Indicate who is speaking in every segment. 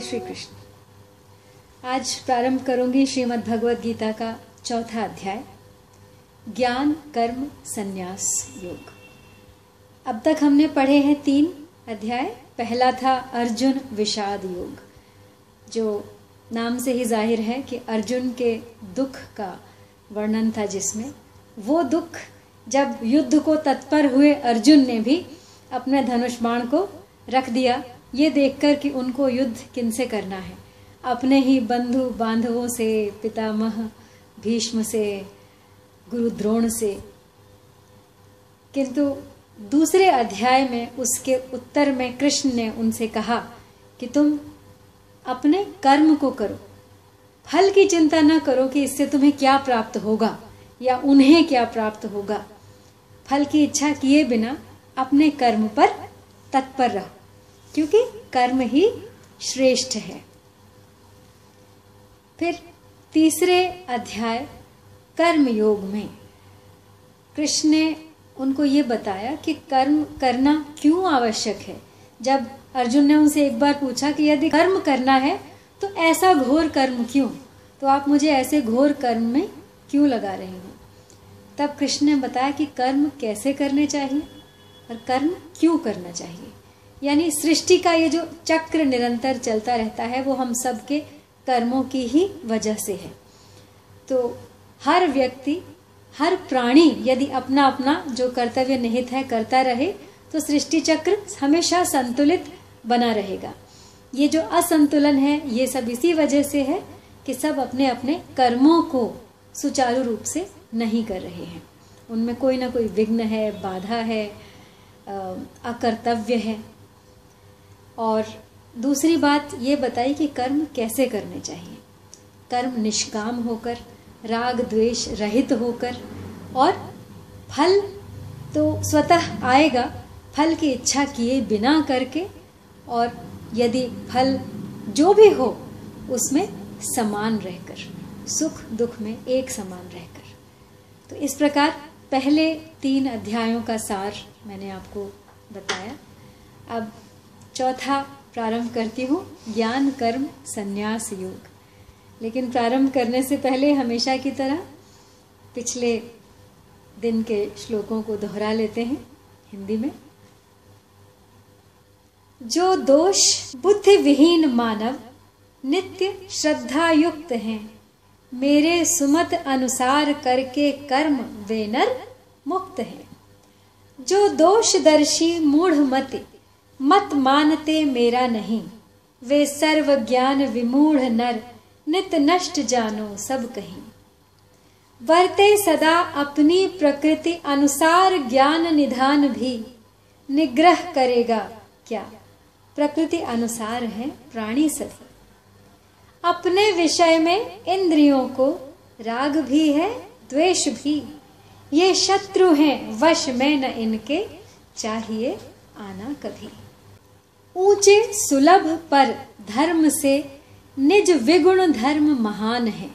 Speaker 1: श्री कृष्ण। आज प्रारंभ करूंगी श्रीमद् भगवद गीता का चौथा अध्याय, ज्ञान कर्म संन्यास योग। अब तक हमने पढ़े हैं 3 अध्याय। पहला था अर्जुन विषाद योग, जो नाम से ही जाहिर है कि अर्जुन के दुख का वर्णन था, जिसमें वो दुख जब युद्ध को तत्पर हुए अर्जुन ने भी अपने धनुष बाण को रख दिया, ये देखकर कि उनको युद्ध किनसे करना है, अपने ही बंधु बांधवों से, पितामह भीष्म से, गुरु द्रोण से। किंतु दूसरे अध्याय में उसके उत्तर में कृष्ण ने उनसे कहा कि तुम अपने कर्म को करो, फल की चिंता न करो कि इससे तुम्हें क्या प्राप्त होगा या उन्हें क्या प्राप्त होगा। फल की इच्छा किए बिना अपने कर्म पर तत्पर रहो, क्योंकि कर्म ही श्रेष्ठ है। फिर तीसरे अध्याय कर्म योग में कृष्ण ने उनको ये बताया कि कर्म करना क्यों आवश्यक है। जब अर्जुन ने उनसे एक बार पूछा कि यदि कर्म करना है तो ऐसा घोर कर्म क्यों, तो आप मुझे ऐसे घोर कर्म में क्यों लगा रहे हो। तब कृष्ण ने बताया कि कर्म कैसे करने चाहिए और कर्म क्यों करना चाहिए। यानी सृष्टि का ये जो चक्र निरंतर चलता रहता है, वो हम सब के कर्मों की ही वजह से है। तो हर व्यक्ति, हर प्राणी यदि अपना अपना जो कर्तव्य निहित है करता रहे, तो सृष्टि चक्र हमेशा संतुलित बना रहेगा। ये जो असंतुलन है, ये सब इसी वजह से है कि सब अपने अपने कर्मों को सुचारू रूप से नहीं कर रहे हैं। उनमें कोई ना कोई विघ्न है, बाधा है, अकर्तव्य है। और दूसरी बात ये बताई कि कर्म कैसे करने चाहिए। कर्म निष्काम होकर, राग द्वेष रहित होकर, और फल तो स्वतः आएगा, फल की इच्छा किए बिना करके, और यदि फल जो भी हो उसमें समान रहकर, सुख दुख में एक समान रहकर। तो इस प्रकार पहले 3 अध्यायों का सार मैंने आपको बताया। अब चौथा प्रारंभ करती हूँ, ज्ञान कर्म संन्यास योग। लेकिन प्रारंभ करने से पहले हमेशा की तरह पिछले दिन के श्लोकों को दोहरा लेते हैं हिंदी में। जो दोष बुद्धि विहीन मानव नित्य श्रद्धा युक्त हैं, मेरे सुमत अनुसार करके कर्म वे नर मुक्त हैं। जो दोषदर्शी मूढ़ मत मानते मेरा नहीं, वे सर्व ज्ञान विमूढ़ नर नित नष्ट जानो सब कहीं। वर्ते सदा अपनी प्रकृति अनुसार ज्ञान निधान भी, निग्रह करेगा क्या। प्रकृति अनुसार है प्राणी सभी, अपने विषय में इंद्रियों को राग भी है द्वेष भी। ये शत्रु हैं वश में न इनके, चाहिए आना कभी। ऊंचे सुलभ पर धर्म से निज विगुण धर्म महान है,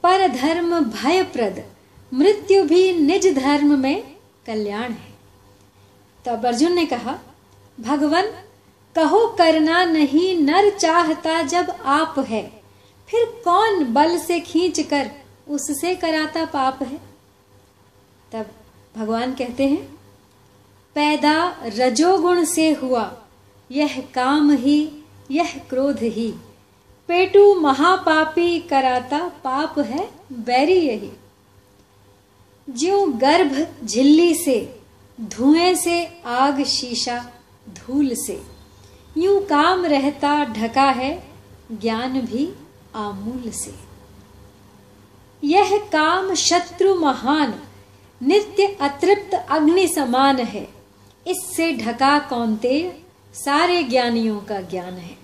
Speaker 1: पर धर्म भयप्रद मृत्यु भी निज धर्म में कल्याण है। तब अर्जुन ने कहा, भगवन कहो करना नहीं नर चाहता जब आप है, फिर कौन बल से खींच कर उससे कराता पाप है। तब भगवान कहते हैं, पैदा रजोगुण से हुआ यह काम ही यह क्रोध ही, पेटू महापापी कराता पाप है बैरी यही। ज्यों गर्भ झिल्ली से, धुएं से आग शीशा धूल से, यूं काम रहता ढका है ज्ञान भी आमूल से। यह काम शत्रु महान नित्य अतृप्त अग्नि समान है, इससे ढका कौन्तेय सारे ज्ञानियों का ज्ञान है।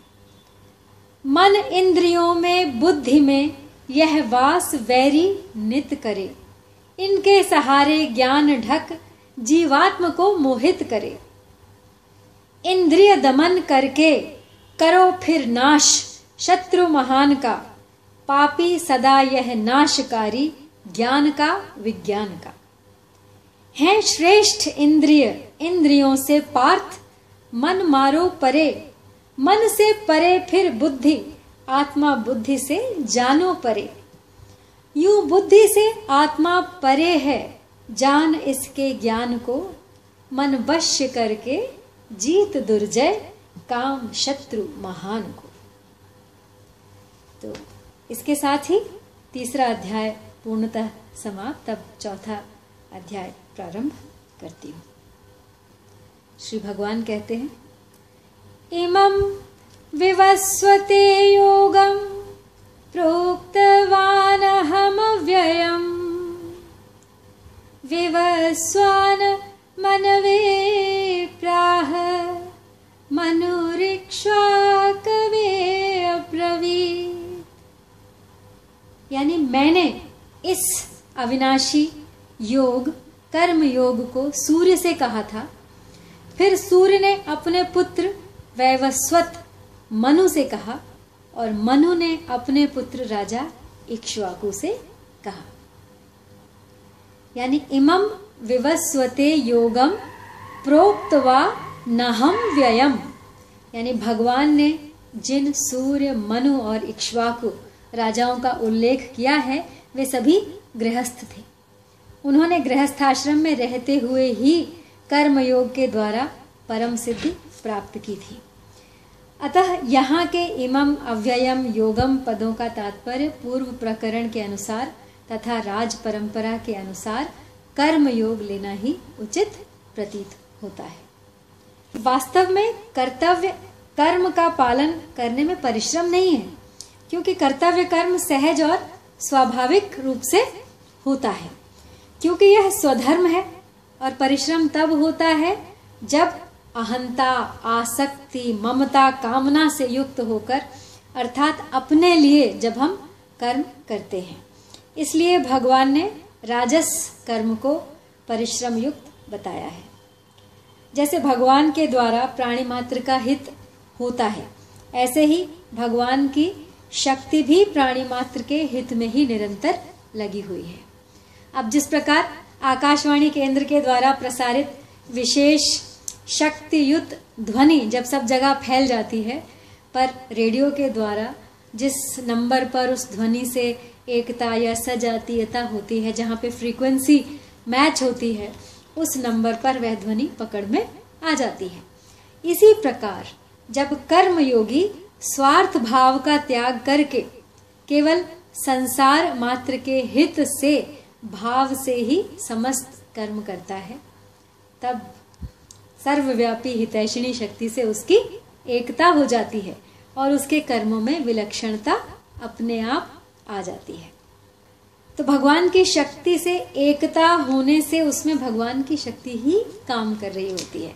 Speaker 1: मन इंद्रियों में बुद्धि में यह वास वैरी नित करे, इनके सहारे ज्ञान ढक जीवात्म को मोहित करे। इंद्रिय दमन करके करो फिर नाश शत्रु महान का, पापी सदा यह नाशकारी ज्ञान का विज्ञान का। हैं श्रेष्ठ इंद्रिय इंद्रियों से पार्थ, मन मारो परे मन से परे फिर बुद्धि, आत्मा बुद्धि से जानो परे। यूं बुद्धि से आत्मा परे है, जान इसके ज्ञान को, मन वश्य करके जीत दुर्जय, काम शत्रु महान को। तो इसके साथ ही तीसरा अध्याय पूर्णतः समाप्त। अब चौथा अध्याय प्रारंभ करती हूँ। श्री भगवान कहते हैं, इमं विवस्वते योगं प्रोक्तवानहमव्ययम्, विवस्वान मनवे प्राह, मनुरिक्ष्वाकवे अब्रवीत्। यानी मैंने इस अविनाशी योग कर्म योग को सूर्य से कहा था। फिर सूर्य ने अपने पुत्र वैवस्वत मनु से कहा और मनु ने अपने पुत्र राजा इक्ष्वाकु से कहा। यानी इमं विवस्वते योगम प्रोक्तवा नहम व्ययम, यानी भगवान ने जिन सूर्य मनु और इक्ष्वाकु राजाओं का उल्लेख किया है वे सभी गृहस्थ थे। उन्होंने गृहस्थाश्रम में रहते हुए ही कर्म योग के द्वारा परम सिद्धि प्राप्त की थी। अतः यहाँ के इमम अव्ययम योगम पदों का तात्पर्य पूर्व प्रकरण के अनुसार तथा राज परंपरा के अनुसार कर्म योग लेना ही उचित प्रतीत होता है। वास्तव में कर्तव्य कर्म का पालन करने में परिश्रम नहीं है, क्योंकि कर्तव्य कर्म सहज और स्वाभाविक रूप से होता है, क्योंकि यह स्वधर्म है। और परिश्रम तब होता है जब अहंता, आसक्ति, ममता, कामना से युक्त होकर, अर्थात अपने लिए जब हम कर्म करते हैं। इसलिए भगवान ने राजस कर्म को परिश्रम युक्त बताया है। जैसे भगवान के द्वारा प्राणी मात्र का हित होता है, ऐसे ही भगवान की शक्ति भी प्राणी मात्र के हित में ही निरंतर लगी हुई है। अब जिस प्रकार आकाशवाणी केंद्र के द्वारा प्रसारित विशेष शक्ति युक्त ध्वनि जब सब जगह फैल जाती है, पर रेडियो के द्वारा जिस नंबर पर उस ध्वनि से एकता या सजातीयता होती है, जहाँ पे फ्रीक्वेंसी मैच होती है, उस नंबर पर वह ध्वनि पकड़ में आ जाती है। इसी प्रकार जब कर्म योगी स्वार्थ भाव का त्याग करके केवल संसार मात्र के हित से भाव से ही समस्त कर्म करता है, तब सर्वव्यापी हितैषिणी शक्ति से उसकी एकता हो जाती है और उसके कर्मों में विलक्षणता अपने आप आ जाती है। तो भगवान की शक्ति से एकता होने से उसमें भगवान की शक्ति ही काम कर रही होती है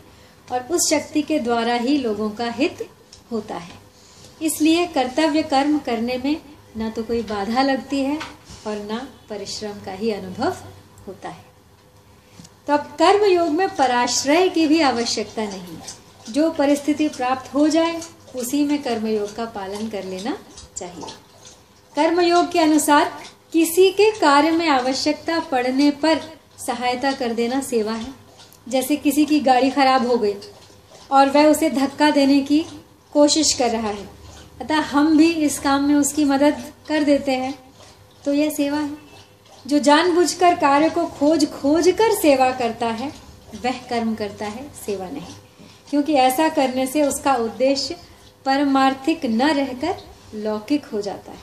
Speaker 1: और उस शक्ति के द्वारा ही लोगों का हित होता है। इसलिए कर्तव्य कर्म करने में न तो कोई बाधा लगती है और न परिश्रम का ही अनुभव होता है। तो अब कर्म योग में पराश्रय की भी आवश्यकता नहीं। जो परिस्थिति प्राप्त हो जाए उसी में कर्म योग का पालन कर लेना चाहिए। कर्म योग के अनुसार किसी के कार्य में आवश्यकता पड़ने पर सहायता कर देना सेवा है। जैसे किसी की गाड़ी खराब हो गई और वह उसे धक्का देने की कोशिश कर रहा है, अतः हम भी इस काम में उसकी मदद कर देते हैं, तो यह सेवा है। जो जानबूझकर कार्य को खोज कर सेवा करता है वह कर्म करता है, सेवा नहीं, क्योंकि ऐसा करने से उसका उद्देश्य परमार्थिक न रहकर लौकिक हो जाता है।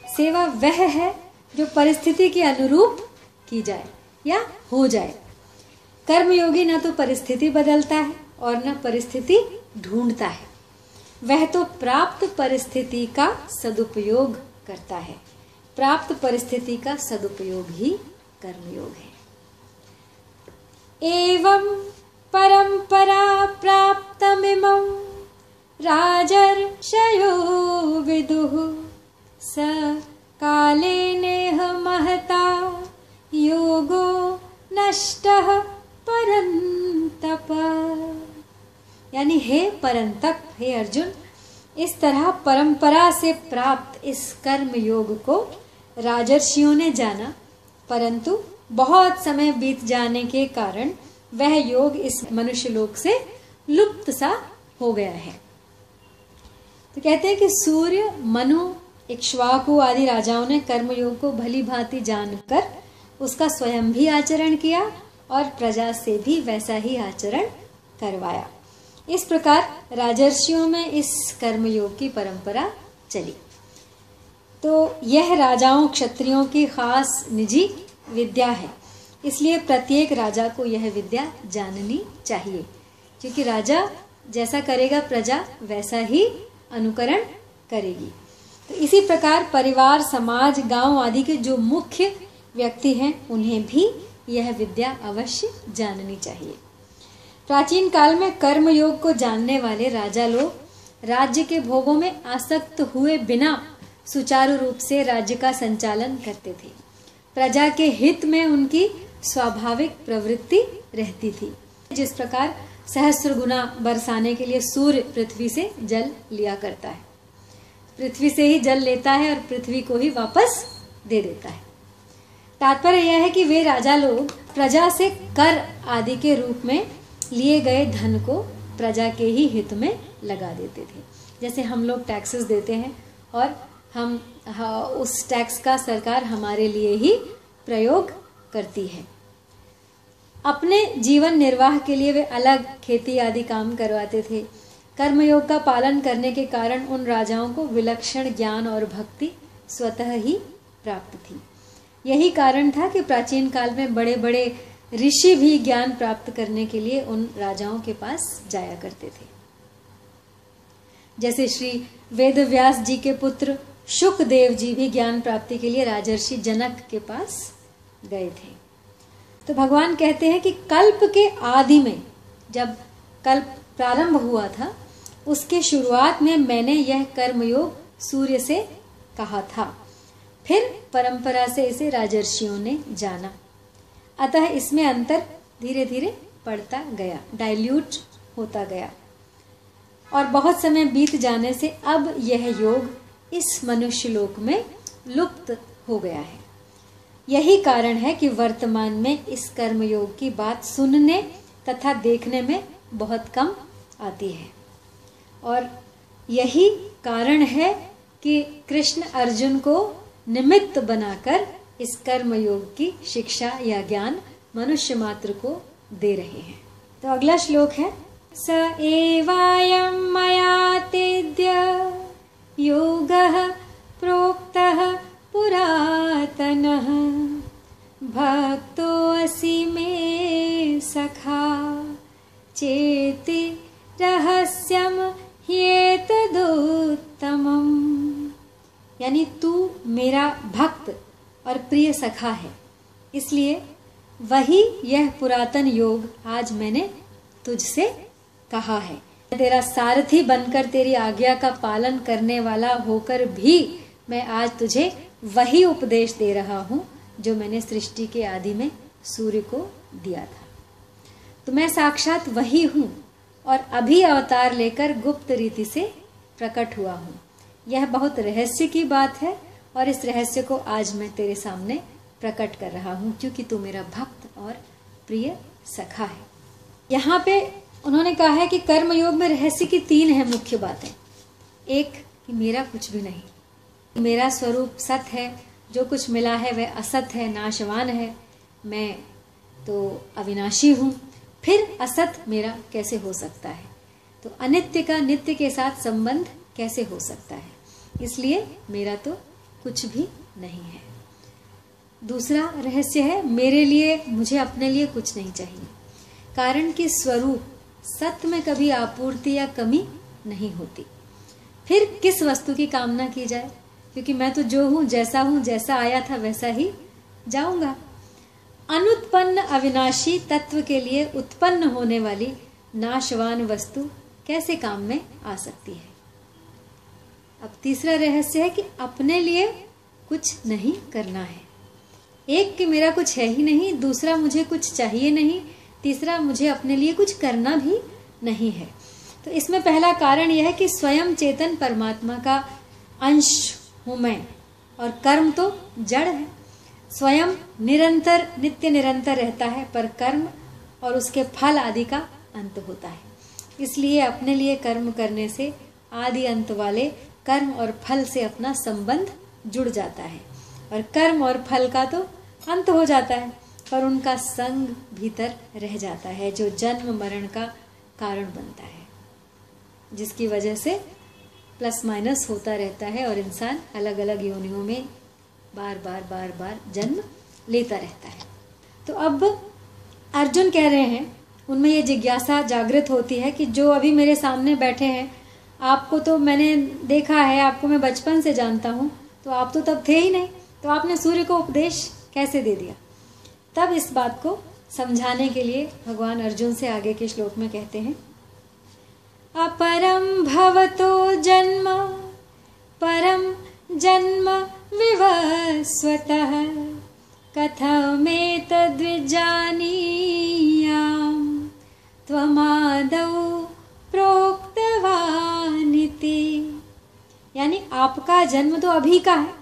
Speaker 1: सेवा वह है जो परिस्थिति के अनुरूप की जाए या हो जाए। कर्मयोगी न तो परिस्थिति बदलता है और न परिस्थिति ढूंढता है, वह तो प्राप्त परिस्थिति का सदुपयोग करता है। प्राप्त परिस्थिति का सदुपयोग ही कर्मयोग है। एवं परंपरा प्राप्तमिमं राजर्षयो विदुः, स काले नेह महता योगो नष्टः परंतप। यानी हे परंतप, हे अर्जुन, इस तरह परंपरा से प्राप्त इस कर्म योग को राजर्षियों ने जाना, परंतु बहुत समय बीत जाने के कारण वह योग इस मनुष्य लोक से लुप्त सा हो गया है। तो कहते हैं कि सूर्य, मनु, इक्ष्वाकु आदि राजाओं ने कर्मयोग को भली भांति जानकर उसका स्वयं भी आचरण किया और प्रजा से भी वैसा ही आचरण करवाया। इस प्रकार राजर्षियों में इस कर्मयोग की परंपरा चली। तो यह राजाओं क्षत्रियों की खास निजी विद्या है, इसलिए प्रत्येक राजा को यह विद्या जाननी चाहिए, क्योंकि राजा जैसा करेगा प्रजा वैसा ही अनुकरण करेगी। तो इसी प्रकार परिवार, समाज, गांव आदि के जो मुख्य व्यक्ति हैं उन्हें भी यह विद्या अवश्य जाननी चाहिए। प्राचीन काल में कर्मयोग को जानने वाले राजा लोग राज्य के भोगों में आसक्त हुए बिना सुचारू रूप से राज्य का संचालन करते थे। प्रजा के हित में उनकी स्वाभाविक प्रवृत्ति रहती थी। जिस प्रकार सहस्त्र गुना बरसाने के लिए सूर्य पृथ्वी से जल लिया करता है, पृथ्वी से ही जल लेता है और पृथ्वी को ही वापस दे देता है। तात्पर्य यह है कि वे राजा लोग प्रजा से कर आदि के रूप में लिए गए धन को प्रजा के ही हित में लगा देते थे। जैसे हम लोग टैक्सेस देते हैं और हम उस टैक्स का सरकार हमारे लिए ही प्रयोग करती है। अपने जीवन निर्वाह के लिए वे अलग खेती आदि काम करवाते थे। कर्मयोग का पालन करने के कारण उन राजाओं को विलक्षण ज्ञान और भक्ति स्वतः ही प्राप्त थी। यही कारण था कि प्राचीन काल में बड़े बड़े ऋषि भी ज्ञान प्राप्त करने के लिए उन राजाओं के पास जाया करते थे। जैसे श्री वेदव्यास जी के पुत्र शुकदेव जी भी ज्ञान प्राप्ति के लिए राजर्षि जनक के पास गए थे। तो भगवान कहते हैं कि कल्प के आदि में, जब कल्प प्रारंभ हुआ था, उसके शुरुआत में मैंने यह कर्मयोग सूर्य से कहा था, फिर परंपरा से इसे राजर्षियों ने जाना। अतः इसमें अंतर धीरे धीरे पड़ता गया, डाइल्यूट होता गया, और बहुत समय बीत जाने से अब यह योग इस मनुष्य लोक में लुप्त हो गया है। यही कारण है कि वर्तमान में इस कर्मयोग की बात सुनने तथा देखने में बहुत कम आती है। और यही कारण है कि कृष्ण अर्जुन को निमित्त बनाकर इस कर्मयोग की शिक्षा या ज्ञान मनुष्य मात्र को दे रहे हैं। तो अगला श्लोक है, स एवायं मया तेद्य योगः प्रोक्तः पुरातनः भक्तोऽसि मे सखा चेति रहस्यम ह्येतदुत्तमम्। यानी तू मेरा भक्त और प्रिय सखा है, इसलिए वही यह पुरातन योग आज मैंने तुझसे कहा है। तेरा सारथी बनकर तेरी आज्ञा का पालन करने वाला होकर भी मैं आज तुझे वही उपदेश दे रहा हूँ जो मैंने सृष्टि के आदि में सूर्य को दिया था। तो मैं साक्षात वही हूँ और अभी अवतार लेकर गुप्त रीति से प्रकट हुआ हूँ। यह बहुत रहस्य की बात है और इस रहस्य को आज मैं तेरे सामने प्रकट कर रहा हूँ, क्योंकि तू मेरा भक्त और प्रिय सखा है। यहाँ पे उन्होंने कहा है कि कर्मयोग में रहस्य की 3 है मुख्य बातें। एक, कि मेरा कुछ भी नहीं, मेरा स्वरूप सत है, जो कुछ मिला है वह असत है, नाशवान है, मैं तो अविनाशी हूँ, फिर असत मेरा कैसे हो सकता है, तो अनित्य का नित्य के साथ संबंध कैसे हो सकता है, इसलिए मेरा तो कुछ भी नहीं है। दूसरा रहस्य है, मेरे लिए, मुझे अपने लिए कुछ नहीं चाहिए, कारण कि स्वरूप सत्य में कभी आपूर्ति या कमी नहीं होती। फिर किस वस्तु की कामना की जाए, क्योंकि मैं तो जो हूं, जैसा आया था वैसा ही जाऊंगा। अनुत्पन्न अविनाशी तत्व के लिए उत्पन्न होने वाली नाशवान वस्तु कैसे काम में आ सकती है। अब तीसरा रहस्य है कि अपने लिए कुछ नहीं करना है। एक, कि मेरा कुछ है ही नहीं, दूसरा, मुझे कुछ चाहिए नहीं, तीसरा, मुझे अपने लिए कुछ करना भी नहीं है। तो इसमें पहला कारण यह है कि स्वयं चेतन परमात्मा का अंश हूं मैं, और कर्म तो जड़ है। स्वयं निरंतर नित्य निरंतर रहता है, पर कर्म और उसके फल आदि का अंत होता है। इसलिए अपने लिए कर्म करने से आदि अंत वाले कर्म और फल से अपना संबंध जुड़ जाता है, और कर्म और फल का तो अंत हो जाता है, पर उनका संग भीतर रह जाता है, जो जन्म मरण का कारण बनता है, जिसकी वजह से प्लस माइनस होता रहता है और इंसान अलग अलग योनियों में बार बार जन्म लेता रहता है। तो अब अर्जुन कह रहे हैं, उनमें ये जिज्ञासा जागृत होती है कि जो अभी मेरे सामने बैठे हैं, आपको तो मैंने देखा है, आपको मैं बचपन से जानता हूँ, तो आप तो तब थे ही नहीं, तो आपने सूर्य को उपदेश कैसे दे दिया? तब इस बात को समझाने के लिए भगवान अर्जुन से आगे के श्लोक में कहते हैं, अपरम भवतो जन्म परम जन्म विवस्वतः कथमेतद्विजानीयाम् त्वमादौ प्रोक्तवानिति। यानी आपका जन्म तो अभी का है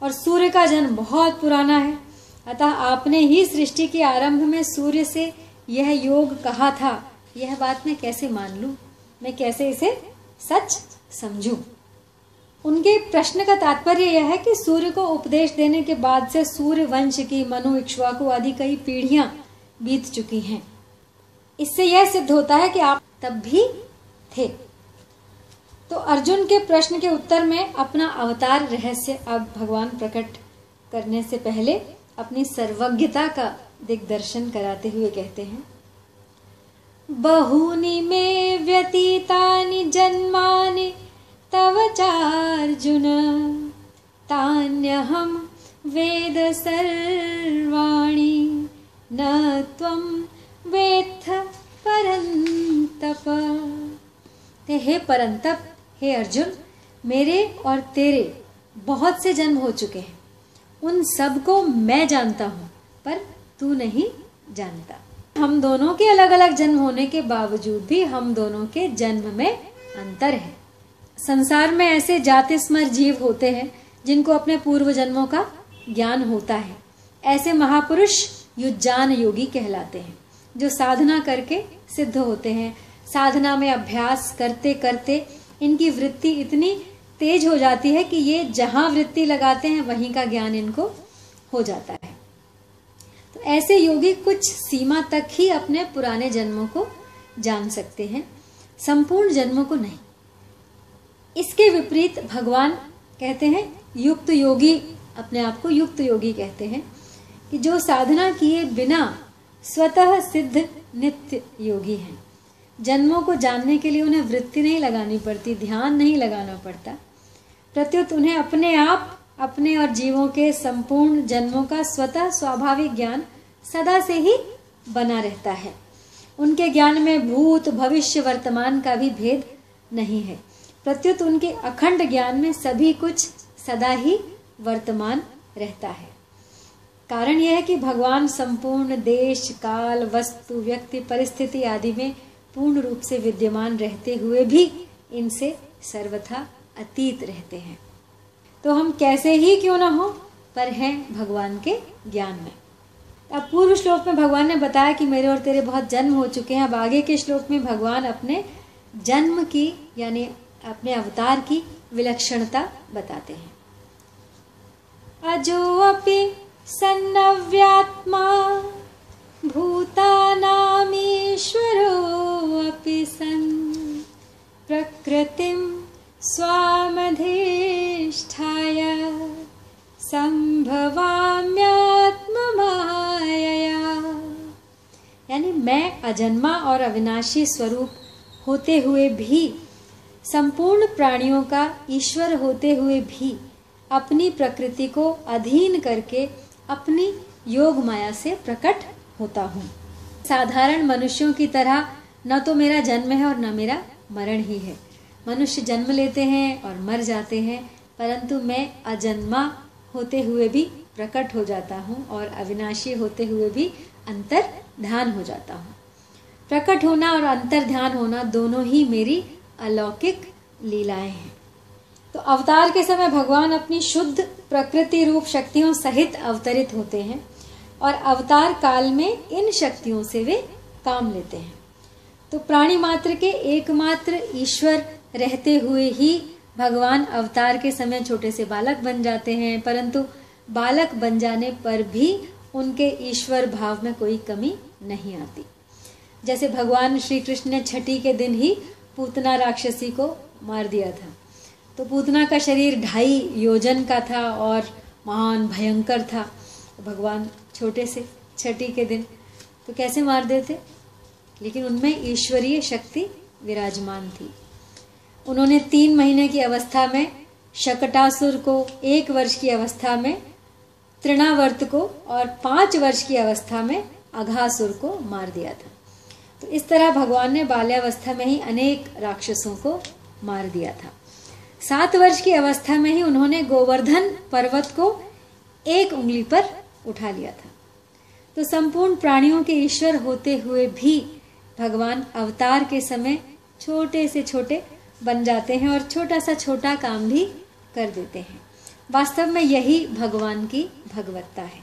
Speaker 1: और सूर्य का जन्म बहुत पुराना है, अतः आपने ही सृष्टि के आरंभ में सूर्य से यह योग कहा था, यह बात मैं कैसे मान लूं, मैं कैसे इसे सच समझूं? उनके प्रश्न का तात्पर्य यह है कि सूर्य को उपदेश देने के बाद से सूर्य वंश की मनु, इक्ष्वाकु आदि कई पीढ़ियां बीत चुकी हैं। इससे यह सिद्ध होता है कि आप तब भी थे। तो अर्जुन के प्रश्न के उत्तर में अपना अवतार रहस्य अब भगवान प्रकट करने से पहले अपनी सर्वज्ञता का दिग्दर्शन कराते हुए कहते हैं, बहूनि मे व्यतीतानि जन्मानि तव चार्जुन तान्यहं वेद सर्वाणि न त्वं वेत्थ परन्तप। हे परंतप, हे अर्जुन, मेरे और तेरे बहुत से जन्म हो चुके हैं, उन सब को मैं जानता हूँ, पर तू नहीं जानता। हम दोनों के अलग अलग जन्म होने के बावजूद भी हम दोनों के जन्म में अंतर है। संसार में ऐसे जाति स्मर जीव होते हैं जिनको अपने पूर्व जन्मों का ज्ञान होता है। ऐसे महापुरुष युज्जान योगी कहलाते हैं, जो साधना करके सिद्ध होते हैं। साधना में अभ्यास करते करते इनकी वृत्ति इतनी तेज हो जाती है कि ये जहां वृत्ति लगाते हैं वहीं का ज्ञान इनको हो जाता है। तो ऐसे योगी कुछ सीमा तक ही अपने पुराने जन्मों को जान सकते हैं, संपूर्ण जन्मों को नहीं। इसके विपरीत भगवान कहते हैं युक्त योगी, अपने आप को युक्त योगी कहते हैं, कि जो साधना किए बिना स्वतः सिद्ध नित्य योगी हैं। जन्मों को जानने के लिए उन्हें वृत्ति नहीं लगानी पड़ती, ध्यान नहीं लगाना पड़ता, प्रत्युत उन्हें अपने आप, अपने और जीवों के संपूर्ण जन्मों का स्वतः स्वाभाविक ज्ञान सदा से ही बना रहता है। उनके ज्ञान में भूत, भविष्य, वर्तमान का भी भेद नहीं है, प्रत्युत उनके अखंड ज्ञान में सभी कुछ सदा ही वर्तमान रहता है। कारण यह है कि भगवान संपूर्ण देश, काल, वस्तु, व्यक्ति, परिस्थिति आदि में पूर्ण रूप से विद्यमान रहते हुए भी इनसे सर्वथा अतीत रहते हैं। तो हम कैसे ही क्यों न हो, पर हैं भगवान के ज्ञान में। अब पूर्व श्लोक में भगवान ने बताया कि मेरे और तेरे बहुत जन्म हो चुके हैं। अब आगे के श्लोक में भगवान अपने जन्म की, यानी अपने अवतार की विलक्षणता बताते हैं। अजो अपि सन्नव्यात्मा भूतानामीश्वरो अपि सन् प्रकृतिं स्वामधिष्ठाय संभवाम्यात्ममायया। यानी मैं अजन्मा और अविनाशी स्वरूप होते हुए भी, संपूर्ण प्राणियों का ईश्वर होते हुए भी, अपनी प्रकृति को अधीन करके अपनी योग माया से प्रकट होता हूँ। साधारण मनुष्यों की तरह न तो मेरा जन्म है और न मेरा मरण ही है। मनुष्य जन्म लेते हैं और मर जाते हैं, परंतु मैं अजन्मा होते हुए भी प्रकट हो जाता हूँ और अविनाशी होते हुए भी अंतर्ध्यान हो जाता हूँ। प्रकट होना और अंतर्ध्यान होना दोनों ही मेरी अलौकिक लीलाएं हैं। तो अवतार के समय भगवान अपनी शुद्ध प्रकृति रूप शक्तियों सहित अवतरित होते हैं और अवतार काल में इन शक्तियों से वे काम लेते हैं। तो प्राणी मात्र के एकमात्र ईश्वर रहते हुए ही भगवान अवतार के समय छोटे से बालक बन जाते हैं, परंतु बालक बन जाने पर भी उनके ईश्वर भाव में कोई कमी नहीं आती। जैसे भगवान श्री कृष्ण ने छठी के दिन ही पूतना राक्षसी को मार दिया था। तो पूतना का शरीर 2.5 योजन का था और महान भयंकर था। भगवान छोटे से छठी के दिन तो कैसे मार देते, लेकिन उनमें ईश्वरीय शक्ति विराजमान थी। उन्होंने 3 महीने की अवस्था में शकटासुर को, 1 वर्ष की अवस्था में तृणावर्त को और 5 वर्ष की अवस्था में अघासुर को मार दिया था। तो इस तरह भगवान ने बाल्यावस्था में ही अनेक राक्षसों को मार दिया था। 7 वर्ष की अवस्था में ही उन्होंने गोवर्धन पर्वत को 1 उंगली पर उठा लिया था। तो संपूर्ण प्राणियों के ईश्वर होते हुए भी भगवान अवतार के समय छोटे से छोटे बन जाते हैं और छोटा सा छोटा काम भी कर देते हैं। वास्तव में यही भगवान की भगवत्ता है।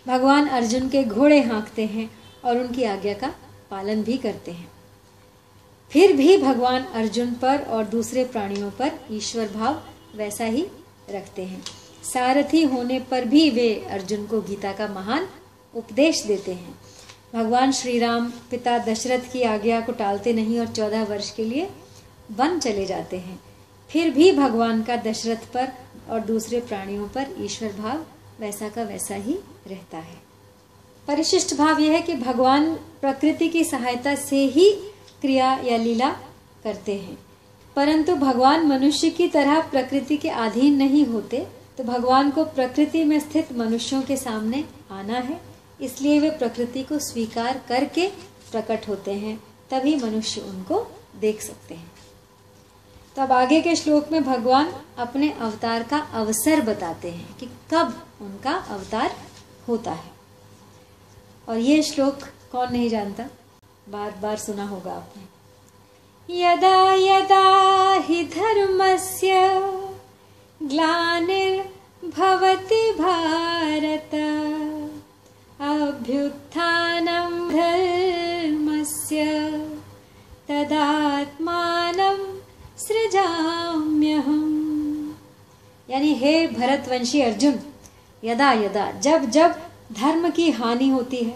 Speaker 1: भगवान अर्जुन के घोड़े हाँकते हैं और उनकी आज्ञा का पालन भी करते हैं। फिर भी भगवान अर्जुन पर और दूसरे प्राणियों पर ईश्वर भाव वैसा ही रखते हैं। सारथी होने पर भी वे अर्जुन को गीता का महान उपदेश देते हैं। भगवान श्री राम पिता दशरथ की आज्ञा को टालते नहीं और 14 वर्ष के लिए वन चले जाते हैं। फिर भी भगवान का दशरथ पर और दूसरे प्राणियों पर ईश्वर भाव वैसा का वैसा ही रहता है। परिशिष्ट भाव यह है कि भगवान प्रकृति की सहायता से ही क्रिया या लीला करते हैं, परंतु भगवान मनुष्य की तरह प्रकृति के अधीन नहीं होते। तो भगवान को प्रकृति में स्थित मनुष्यों के सामने आना है, इसलिए वे प्रकृति को स्वीकार करके प्रकट होते हैं, तभी मनुष्य उनको देख सकते हैं। तो अब आगे के श्लोक में भगवान अपने अवतार का अवसर बताते हैं कि कब उनका अवतार होता है। और ये श्लोक कौन नहीं जानता, बार बार सुना होगा आपने। यदा यदा हि धर्मस्य ग्लानिर्भवति भारत अभ्युत्थानं धर्मस्य तदात्मानं सृजाम्यहम्। यानी हे भरतवंशी अर्जुन, यदा यदा जब जब धर्म की हानि होती है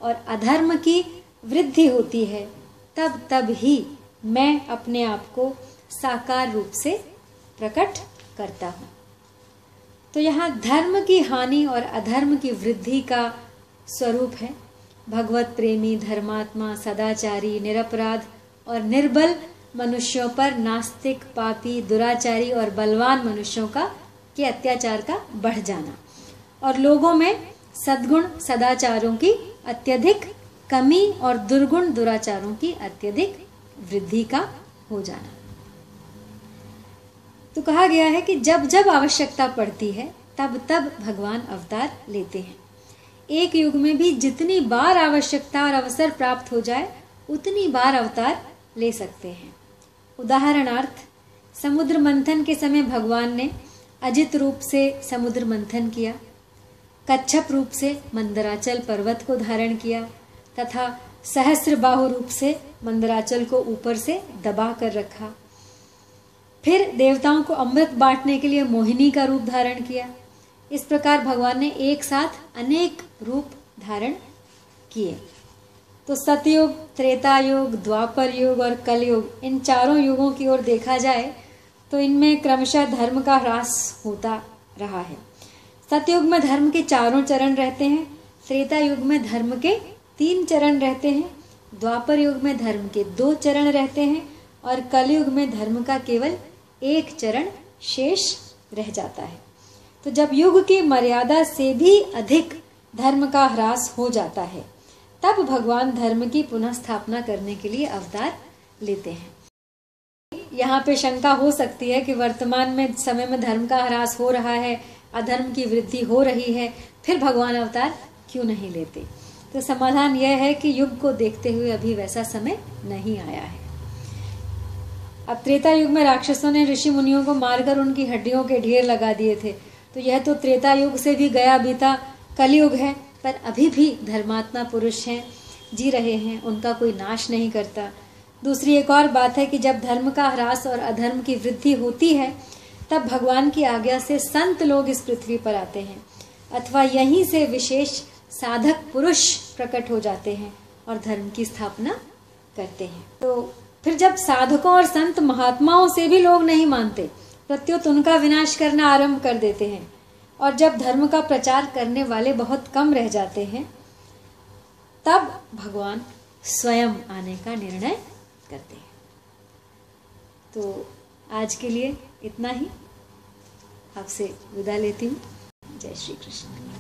Speaker 1: और अधर्म की वृद्धि होती है, तब तब ही मैं अपने आप को साकार रूप से प्रकट करता हूँ। तो यहाँ धर्म की हानि और अधर्म की वृद्धि का स्वरूप है भगवत प्रेमी, धर्मात्मा, सदाचारी, निरपराध और निर्बल मनुष्यों पर नास्तिक, पापी, दुराचारी और बलवान मनुष्यों का के अत्याचार का बढ़ जाना और लोगों में सद्गुण सदाचारों की अत्यधिक कमी और दुर्गुण दुराचारों की अत्यधिक वृद्धि का हो जाना। तो कहा गया है कि जब जब आवश्यकता पड़ती है तब तब भगवान अवतार लेते हैं। एक युग में भी जितनी बार आवश्यकता और अवसर प्राप्त हो जाए उतनी बार अवतार ले सकते हैं। उदाहरणार्थ, समुद्र मंथन के समय भगवान ने अजित रूप से समुद्र मंथन किया, कच्छप रूप से मंदराचल पर्वत को धारण किया तथा सहस्र बाहु रूप से मंदराचल को ऊपर से दबा कर रखा। फिर देवताओं को अमृत बांटने के लिए मोहिनी का रूप धारण किया। इस प्रकार भगवान ने एक साथ अनेक रूप धारण किए। तो सतयुग, त्रेता युग, द्वापर युग और कलयुग, इन चारों युगों की ओर देखा जाए तो इनमें क्रमशः धर्म का ह्रास होता रहा है। सतयुग में धर्म के 4 चरण रहते हैं, त्रेता युग में धर्म के 3 चरण रहते हैं, द्वापर युग में धर्म के 2 चरण रहते हैं और कलयुग में धर्म का केवल 1 चरण शेष रह जाता है। तो जब युग की मर्यादा से भी अधिक धर्म का ह्रास हो जाता है तब भगवान धर्म की पुनः स्थापना करने के लिए अवतार लेते हैं। यहाँ पे शंका हो सकती है कि वर्तमान में समय में धर्म का ह्रास हो रहा है, अधर्म की वृद्धि हो रही है, फिर भगवान अवतार क्यों नहीं लेते? तो समाधान यह है कि युग को देखते हुए अभी वैसा समय नहीं आया है। अब त्रेता युग में राक्षसों ने ऋषि मुनियों को मारकर उनकी हड्डियों के ढेर लगा दिए थे, तो यह तो त्रेता युग से भी गया बीता कलयुग है, पर अभी भी धर्मात्मा पुरुष हैं, जी रहे हैं, उनका कोई नाश नहीं करता। दूसरी एक और बात है कि जब धर्म का ह्रास और अधर्म की वृद्धि होती है तब भगवान की आज्ञा से संत लोग इस पृथ्वी पर आते हैं अथवा यहीं से विशेष साधक पुरुष प्रकट हो जाते हैं और धर्म की स्थापना करते हैं। तो फिर जब साधकों और संत महात्माओं से भी लोग नहीं मानते, प्रत्युत उनका विनाश करना आरंभ कर देते हैं, और जब धर्म का प्रचार करने वाले बहुत कम रह जाते हैं, तब भगवान स्वयं आने का निर्णय करते हैं। तो आज के लिए इतना ही, आपसे विदा लेती हूँ। जय श्री कृष्ण।